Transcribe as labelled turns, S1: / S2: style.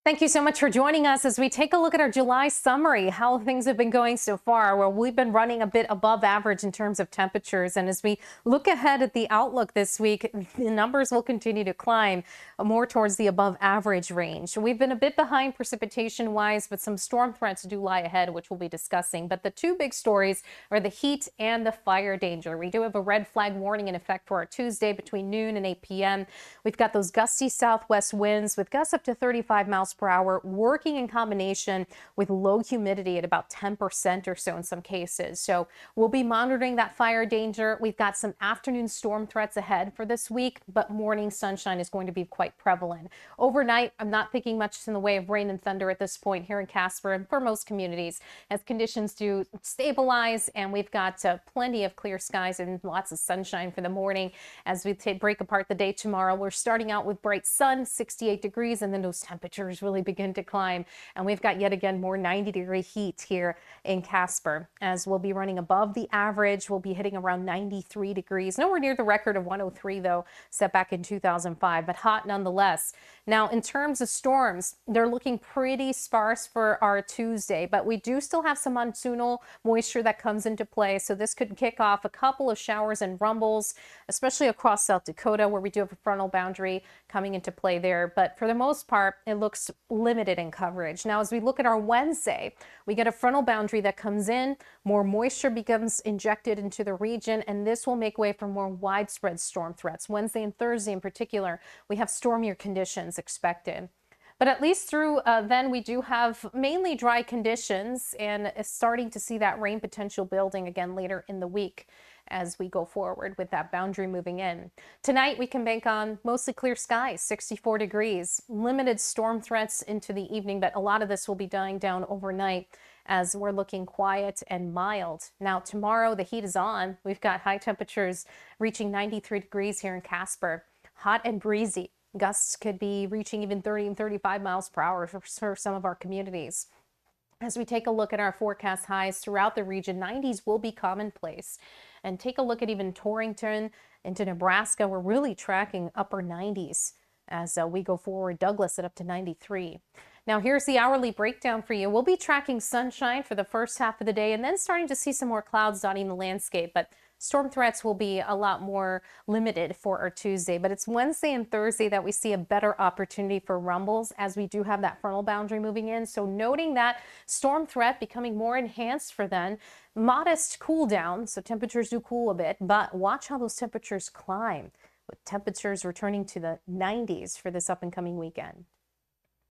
S1: Thank you so much for joining us as we take a look at our July summary, how things have been going so far. Well, we've been running a bit above average in terms of temperatures. And as we look ahead at the outlook this week, the numbers will continue to climb more towards the above average range. We've been a bit behind precipitation wise, but some storm threats do lie ahead, which we'll be discussing. But the two big stories are the heat and the fire danger. We do have a red flag warning in effect for our Tuesday between noon and 8 p.m. We've got those gusty southwest winds with gusts up to 35 miles per hour, working in combination with low humidity at about 10% or so in some cases. So we'll be monitoring that fire danger. We've got some afternoon storm threats ahead for this week, but morning sunshine is going to be quite prevalent. Overnight, I'm not thinking much in the way of rain and thunder at this point here in Casper and for most communities as conditions do stabilize, and we've got plenty of clear skies and lots of sunshine for the morning. As we break apart the day tomorrow, we're starting out with bright sun, 68 degrees, and then those temperatures really begin to climb. And we've got yet again more 90-degree heat here in Casper as we'll be running above the average. We'll be hitting around 93 degrees, nowhere near the record of 103 though, set back in 2005, but hot nonetheless. Now, in terms of storms, they're looking pretty sparse for our Tuesday, but we do still have some monsoonal moisture that comes into play. So this could kick off a couple of showers and rumbles, especially across South Dakota, where we do have a frontal boundary coming into play there. But for the most part, it looks limited in coverage. Now, as we look at our Wednesday, we get a frontal boundary that comes in, more moisture becomes injected into the region, and this will make way for more widespread storm threats. Wednesday and Thursday in particular, we have stormier conditions expected. But at least through then, we do have mainly dry conditions and starting to see that rain potential building again later in the week as we go forward with that boundary moving in. Tonight, we can bank on mostly clear skies, 64 degrees, limited storm threats into the evening, but a lot of this will be dying down overnight as we're looking quiet and mild. Now, tomorrow, the heat is on. We've got high temperatures reaching 93 degrees here in Casper, hot and breezy. Gusts could be reaching even 30 and 35 miles per hour for some of our communities. As we take a look at our forecast highs throughout the region, 90s will be commonplace. And take a look at even Torrington into Nebraska. We're really tracking upper 90s as we go forward. Douglas at up to 93. Now here's the hourly breakdown for you. We'll be tracking sunshine for the first half of the day and then starting to see some more clouds dotting the landscape. But storm threats will be a lot more limited for our Tuesday, but it's Wednesday and Thursday that we see a better opportunity for rumbles as we do have that frontal boundary moving in. So noting that storm threat becoming more enhanced for then, modest cool down, so temperatures do cool a bit, but watch how those temperatures climb with temperatures returning to the 90s for this up and coming weekend.